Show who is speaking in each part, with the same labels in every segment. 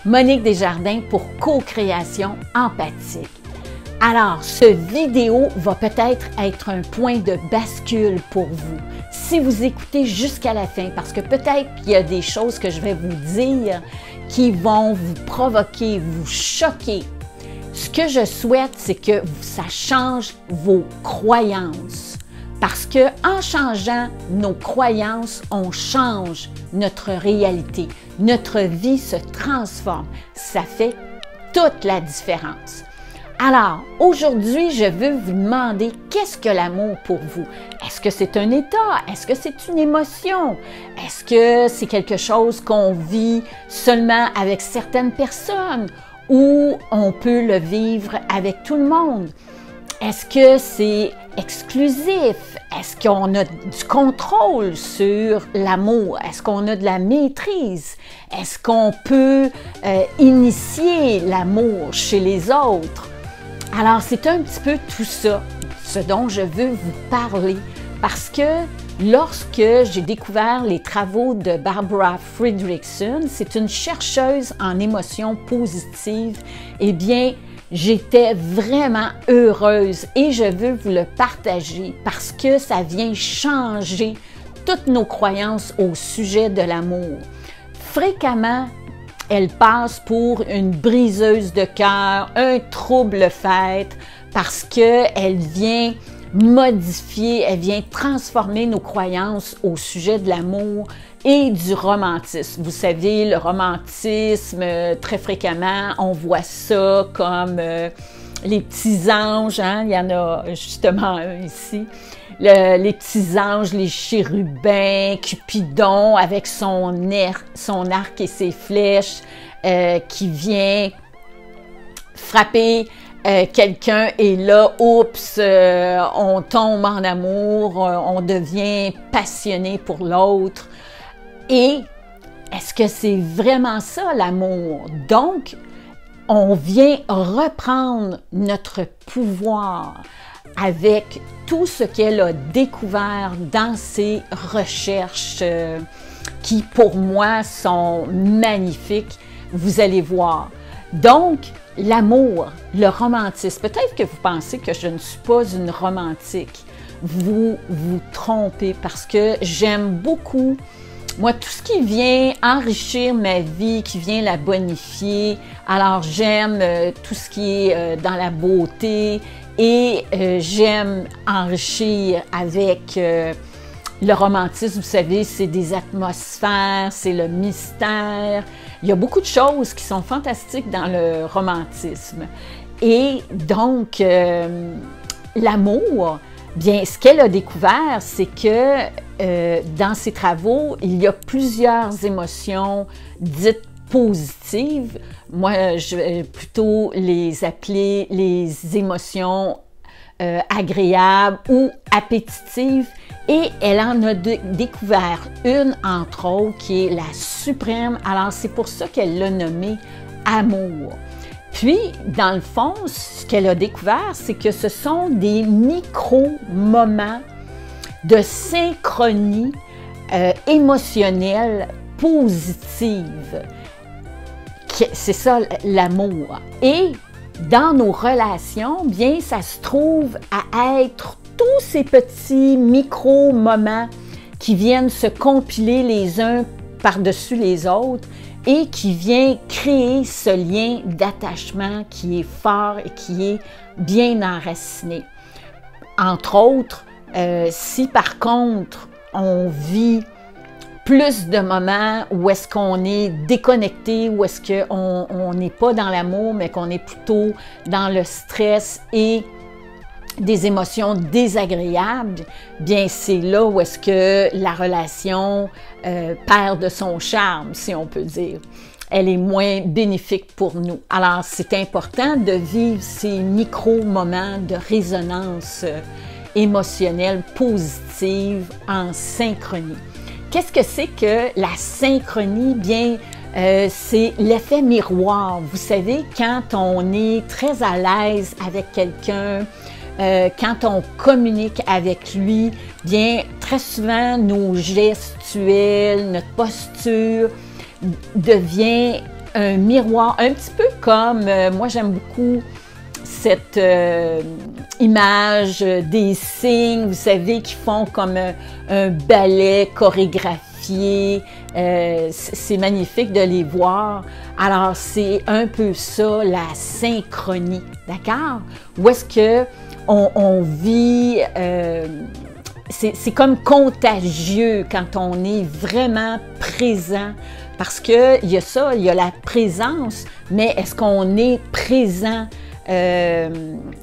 Speaker 1: Monique Desjardins pour Co-création empathique. Alors, ce vidéo va peut-être être un point de bascule pour vous. Si vous écoutez jusqu'à la fin, parce que peut-être qu'il y a des choses que je vais vous dire qui vont vous provoquer, vous choquer. Ce que je souhaite, c'est que ça change vos croyances. Parce que en changeant nos croyances, on change notre réalité. Notre vie se transforme. Ça fait toute la différence. Alors, aujourd'hui, je veux vous demander qu'est-ce que l'amour pour vous? Est-ce que c'est un état? Est-ce que c'est une émotion? Est-ce que c'est quelque chose qu'on vit seulement avec certaines personnes ou on peut le vivre avec tout le monde? Est-ce que c'est exclusif? Est-ce qu'on a du contrôle sur l'amour? Est-ce qu'on a de la maîtrise? Est-ce qu'on peut initier l'amour chez les autres? Alors, c'est un petit peu tout ça, ce dont je veux vous parler, parce que lorsque j'ai découvert les travaux de Barbara Fredrickson, c'est une chercheuse en émotions positives, eh bien, j'étais vraiment heureuse et je veux vous le partager parce que ça vient changer toutes nos croyances au sujet de l'amour. Fréquemment, elle passe pour une briseuse de cœur, un trouble-fête, parce qu'elle vient modifier, elle vient transformer nos croyances au sujet de l'amour et du romantisme. Vous savez, le romantisme, très fréquemment, on voit ça comme les petits anges, hein? Il y en a justement un ici. Les petits anges, les chérubins, Cupidon avec son arc et ses flèches qui vient frapper quelqu'un et là, oups, on tombe en amour, on devient passionné pour l'autre. Et est-ce que c'est vraiment ça l'amour? Donc, on vient reprendre notre pouvoir avec tout ce qu'elle a découvert dans ses recherches qui, pour moi, sont magnifiques. Vous allez voir. Donc, l'amour, le romantisme. Peut-être que vous pensez que je ne suis pas une romantique. Vous vous trompez parce que j'aime beaucoup, moi, tout ce qui vient enrichir ma vie, qui vient la bonifier. Alors, j'aime tout ce qui est dans la beauté et j'aime enrichir avec le romantisme. Vous savez, c'est des atmosphères, c'est le mystère. Il y a beaucoup de choses qui sont fantastiques dans le romantisme. Et donc, l'amour, bien, ce qu'elle a découvert, c'est que dans ses travaux, il y a plusieurs émotions dites positives. Moi, je vais plutôt les appeler les émotions agréables ou appétitives. Et elle en a découvert une, entre autres, qui est la suprême. Alors, c'est pour ça qu'elle l'a nommée amour. Puis, dans le fond, ce qu'elle a découvert, c'est que ce sont des micro-moments de synchronie émotionnelle positive. C'est ça l'amour. Et dans nos relations, bien, ça se trouve à être tous ces petits micro-moments qui viennent se compiler les uns par-dessus les autres et qui vient créer ce lien d'attachement qui est fort et qui est bien enraciné. Entre autres, si par contre on vit plus de moments où est-ce qu'on est déconnecté, où est-ce qu'on n'est pas dans l'amour, mais qu'on est plutôt dans le stress et des émotions désagréables, bien c'est là où est-ce que la relation perd de son charme, si on peut dire. Elle est moins bénéfique pour nous. Alors, c'est important de vivre ces micro-moments de résonance émotionnelle positive en synchronie. Qu'est-ce que c'est que la synchronie? Bien, c'est l'effet miroir. Vous savez, quand on est très à l'aise avec quelqu'un, quand on communique avec lui, bien, très souvent, nos gestuels, notre posture devient un miroir, un petit peu comme, moi j'aime beaucoup cette image des signes, vous savez, qui font comme un ballet chorégraphié. C'est magnifique de les voir. Alors, c'est un peu ça, la synchronie, d'accord? Où est-ce que on vit... c'est comme contagieux quand on est vraiment présent. Parce qu'il y a ça, il y a la présence, mais est-ce qu'on est présent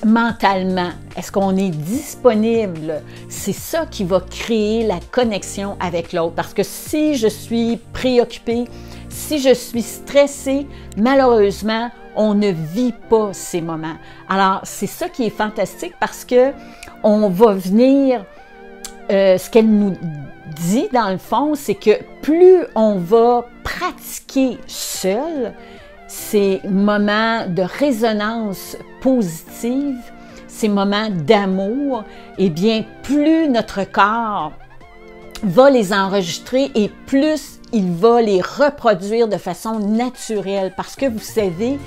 Speaker 1: mentalement? Est-ce qu'on est disponible? C'est ça qui va créer la connexion avec l'autre. Parce que si je suis préoccupée, si je suis stressée, malheureusement, on ne vit pas ces moments. Alors, c'est ça qui est fantastique parce que on va venir... ce qu'elle nous dit, dans le fond, c'est que plus on va pratiquer seul ces moments de résonance positive, ces moments d'amour, eh bien, plus notre corps va les enregistrer et plus il va les reproduire de façon naturelle. Parce que vous savez,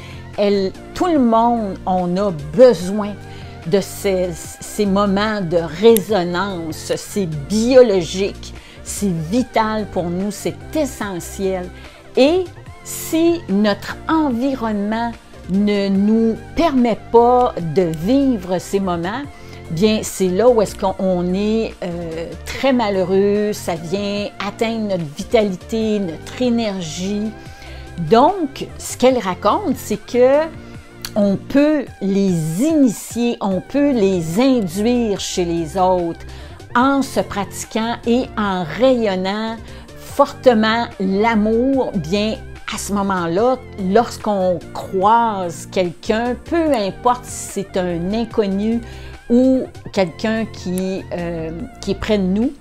Speaker 1: tout le monde, on a besoin de ces moments de résonance. C'est biologique, c'est vital pour nous, c'est essentiel. Et si notre environnement ne nous permet pas de vivre ces moments, bien c'est là où est-ce qu'on est très malheureux, ça vient atteindre notre vitalité, notre énergie. Donc, ce qu'elle raconte, c'est que on peut les initier, on peut les induire chez les autres en se pratiquant et en rayonnant fortement l'amour. Bien, à ce moment-là, lorsqu'on croise quelqu'un, peu importe si c'est un inconnu ou quelqu'un qui est près de nous,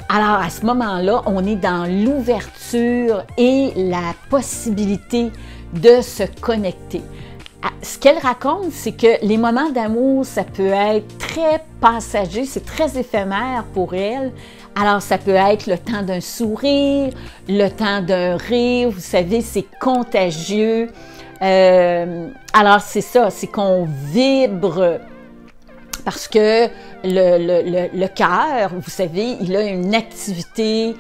Speaker 1: alors à ce moment-là, on est dans l'ouverture et la possibilité de se connecter. Ce qu'elle raconte, c'est que les moments d'amour, ça peut être très passager, c'est très éphémère pour elle. Alors, ça peut être le temps d'un sourire, le temps d'un rire, vous savez, c'est contagieux. Alors, c'est ça, c'est qu'on vibre parce que le cœur, vous savez, il a une activité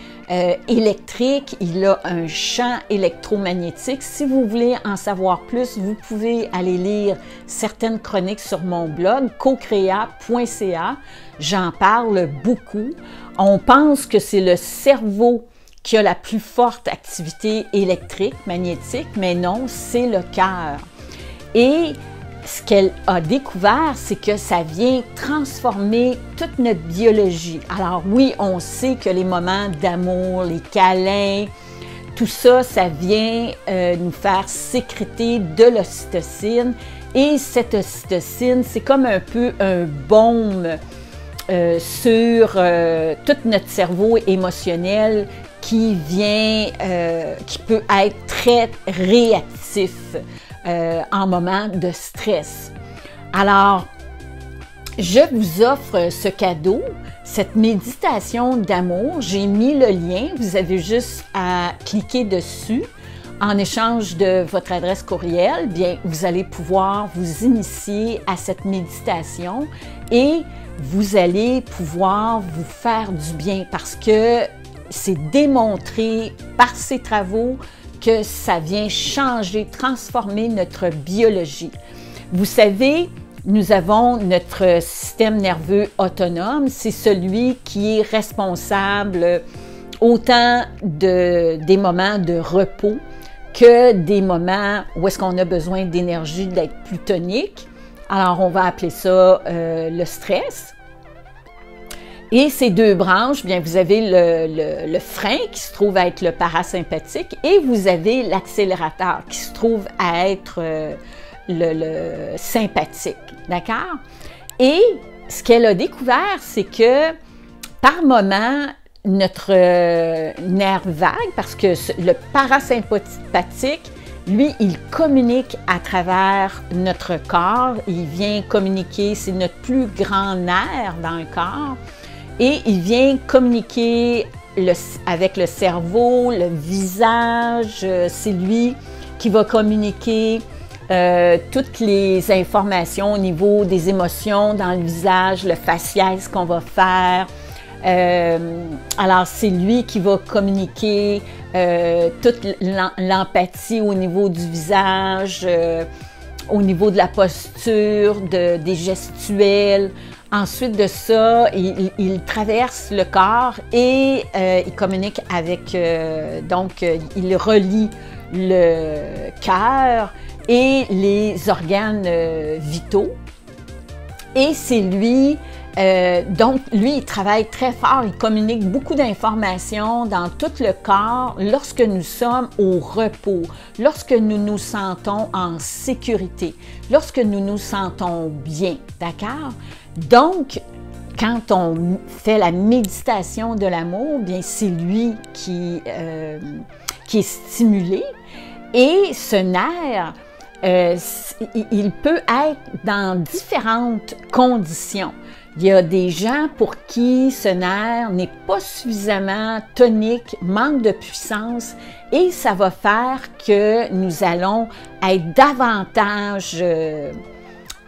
Speaker 1: électrique, il a un champ électromagnétique. Si vous voulez en savoir plus, vous pouvez aller lire certaines chroniques sur mon blog, cocrea.ca. J'en parle beaucoup. On pense que c'est le cerveau qui a la plus forte activité électrique, magnétique, mais non, c'est le cœur. Et ce qu'elle a découvert, c'est que ça vient transformer toute notre biologie. Alors oui, on sait que les moments d'amour, les câlins, tout ça, ça vient nous faire sécréter de l'ocytocine. Et cette ocytocine, c'est comme un peu un baume sur tout notre cerveau émotionnel qui peut être très réactif en moment de stress. Alors, je vous offre ce cadeau, cette méditation d'amour. J'ai mis le lien, vous avez juste à cliquer dessus. En échange de votre adresse courriel, bien, vous allez pouvoir vous initier à cette méditation et vous allez pouvoir vous faire du bien parce que c'est démontré par ces travaux que ça vient changer, transformer notre biologie. Vous savez, nous avons notre système nerveux autonome, c'est celui qui est responsable autant des moments de repos que des moments où est-ce qu'on a besoin d'énergie, d'être plus tonique. Alors, on va appeler ça le stress. Et ces deux branches, bien, vous avez le frein qui se trouve à être le parasympathique et vous avez l'accélérateur qui se trouve à être le sympathique, d'accord? Et ce qu'elle a découvert, c'est que par moment, notre nerf vague, parce que le parasympathique, lui, il communique à travers notre corps, il vient communiquer, c'est notre plus grand nerf dans le corps, et il vient communiquer avec le cerveau, le visage, c'est lui qui va communiquer toutes les informations au niveau des émotions dans le visage, le faciès qu'on va faire. Alors, c'est lui qui va communiquer toute l'empathie au niveau du visage, au niveau de la posture, des gestuels. Ensuite de ça, il traverse le corps et il communique avec, donc, il relie le cœur et les organes vitaux. Et c'est lui, donc lui, il travaille très fort, il communique beaucoup d'informations dans tout le corps lorsque nous sommes au repos, lorsque nous nous sentons en sécurité, lorsque nous nous sentons bien, d'accord? Donc, quand on fait la méditation de l'amour, bien c'est lui qui est stimulé et ce nerf, il peut être dans différentes conditions. Il y a des gens pour qui ce nerf n'est pas suffisamment tonique, manque de puissance et ça va faire que nous allons être davantage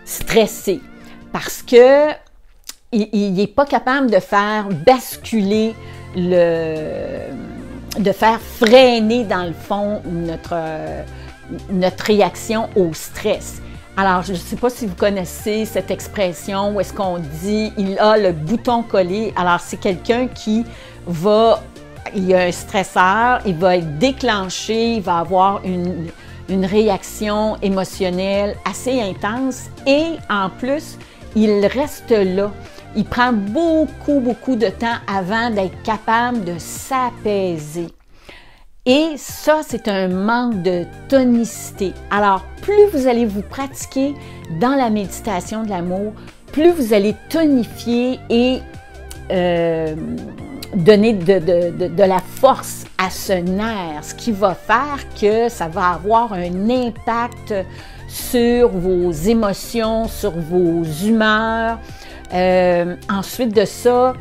Speaker 1: stressés parce que il n'est pas capable de faire basculer de faire freiner dans le fond notre réaction au stress. Alors, je ne sais pas si vous connaissez cette expression où est-ce qu'on dit « il a le bouton collé ». Alors, c'est quelqu'un qui il y a un stresseur, il va être déclenché, il va avoir une réaction émotionnelle assez intense et en plus, il reste là. Il prend beaucoup de temps avant d'être capable de s'apaiser. Et ça, c'est un manque de tonicité. Alors, plus vous allez vous pratiquer dans la méditation de l'amour, plus vous allez tonifier et donner de la force à ce nerf, ce qui va faire que ça va avoir un impact sur vos émotions, sur vos humeurs. Ensuite de ça,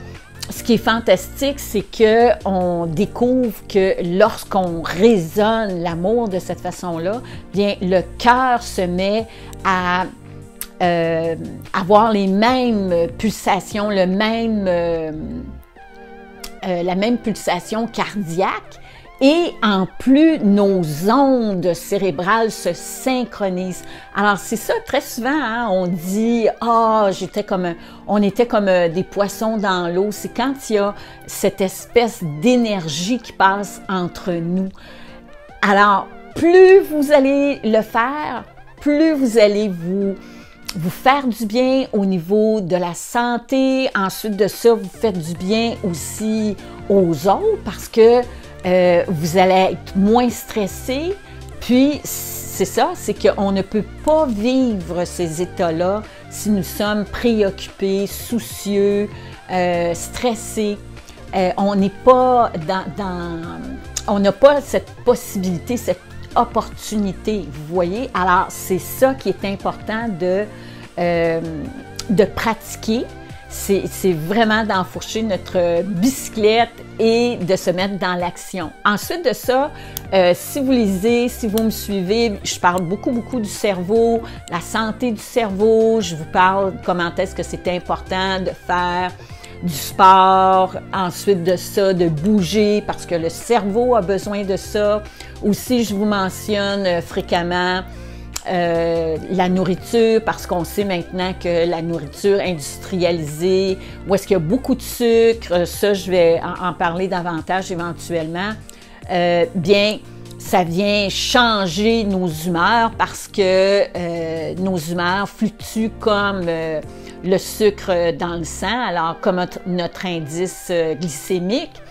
Speaker 1: ce qui est fantastique, c'est qu'on découvre que lorsqu'on résonne l'amour de cette façon-là, bien le cœur se met à avoir les mêmes pulsations, la même pulsation cardiaque. Et en plus, nos ondes cérébrales se synchronisent. Alors, c'est ça, très souvent, hein, on dit « Ah, on était comme des poissons dans l'eau ». C'est quand il y a cette espèce d'énergie qui passe entre nous. Alors, plus vous allez le faire, plus vous allez vous faire du bien au niveau de la santé. Ensuite de ça, vous faites du bien aussi aux autres parce que vous allez être moins stressé, puis c'est ça, c'est qu'on ne peut pas vivre ces états-là si nous sommes préoccupés, soucieux, stressés. On n'est pas on n'a pas cette possibilité, cette opportunité, vous voyez? Alors, c'est ça qui est important de pratiquer. C'est vraiment d'enfourcher notre bicyclette et de se mettre dans l'action. Ensuite de ça, si vous lisez, si vous me suivez, je parle beaucoup du cerveau, la santé du cerveau, je vous parle comment est-ce que c'est important de faire du sport, ensuite de ça, de bouger parce que le cerveau a besoin de ça. Aussi, je vous mentionne fréquemment la nourriture, parce qu'on sait maintenant que la nourriture industrialisée, où est-ce qu'il y a beaucoup de sucre, ça je vais en parler davantage éventuellement, bien, ça vient changer nos humeurs parce que nos humeurs fluctuent comme le sucre dans le sang, alors comme notre indice glycémique.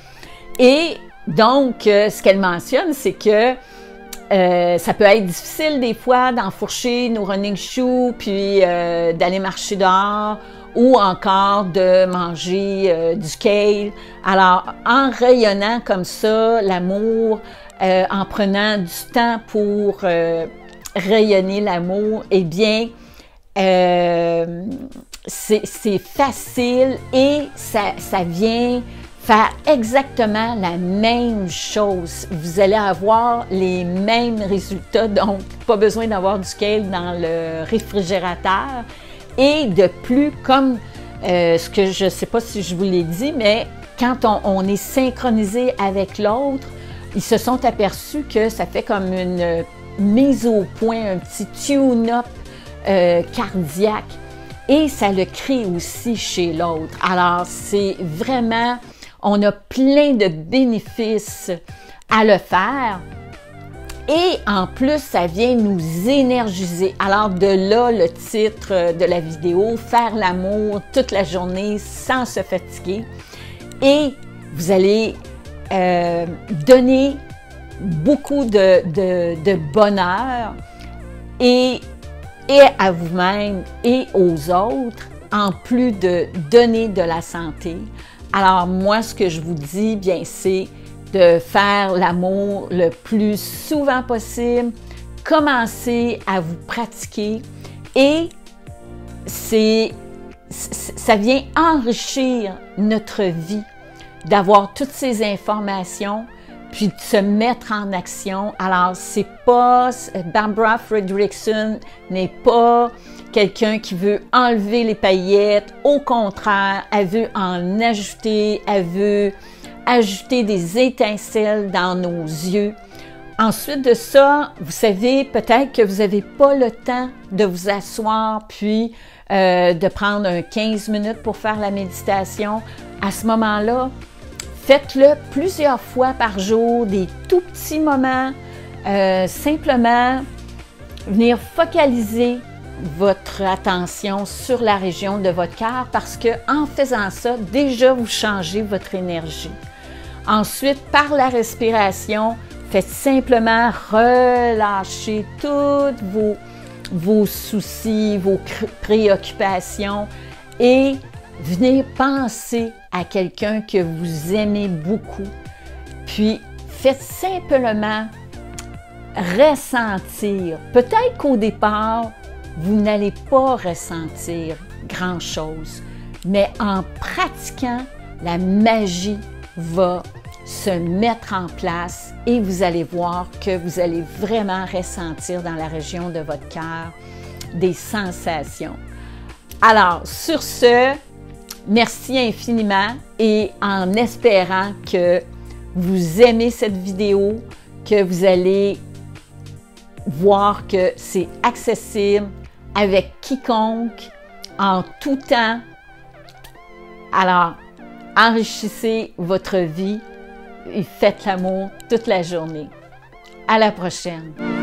Speaker 1: Et donc, ce qu'elle mentionne, c'est que ça peut être difficile des fois d'enfourcher nos running shoes puis d'aller marcher dehors ou encore de manger du kale. Alors, en rayonnant comme ça, l'amour, en prenant du temps pour rayonner l'amour, eh bien, c'est facile et ça vient faire exactement la même chose. Vous allez avoir les mêmes résultats, donc pas besoin d'avoir du kale dans le réfrigérateur. Et de plus, comme ce que je ne sais pas si je vous l'ai dit, mais quand on est synchronisé avec l'autre, ils se sont aperçus que ça fait comme une mise au point, un petit tune-up cardiaque. Et ça le crée aussi chez l'autre. Alors, c'est vraiment, on a plein de bénéfices à le faire. Et en plus, ça vient nous énergiser. Alors, de là, le titre de la vidéo, « Faire l'amour toute la journée sans se fatiguer ». Et vous allez donner beaucoup de bonheur et à vous-même et aux autres, en plus de donner de la santé. Alors moi, ce que je vous dis, bien, c'est de faire l'amour le plus souvent possible, commencez à vous pratiquer et ça vient enrichir notre vie d'avoir toutes ces informations puis de se mettre en action. Alors, c'est pas, Barbara Fredrickson n'est pas quelqu'un qui veut enlever les paillettes. Au contraire, elle veut en ajouter, elle veut ajouter des étincelles dans nos yeux. Ensuite de ça, vous savez, peut-être que vous n'avez pas le temps de vous asseoir puis de prendre un 15 minutes pour faire la méditation. À ce moment-là, faites-le plusieurs fois par jour, des tout petits moments, simplement venir focaliser votre attention sur la région de votre cœur parce que en faisant ça, déjà vous changez votre énergie. Ensuite, par la respiration, faites simplement relâcher tous vos soucis, vos préoccupations et venez penser à quelqu'un que vous aimez beaucoup. Puis, faites simplement ressentir. Peut-être qu'au départ, vous n'allez pas ressentir grand-chose, mais en pratiquant, la magie va se mettre en place et vous allez voir que vous allez vraiment ressentir dans la région de votre cœur des sensations. Alors, sur ce, merci infiniment et en espérant que vous aimez cette vidéo, que vous allez voir que c'est accessible avec quiconque, en tout temps. Alors, enrichissez votre vie et faites l'amour toute la journée. À la prochaine!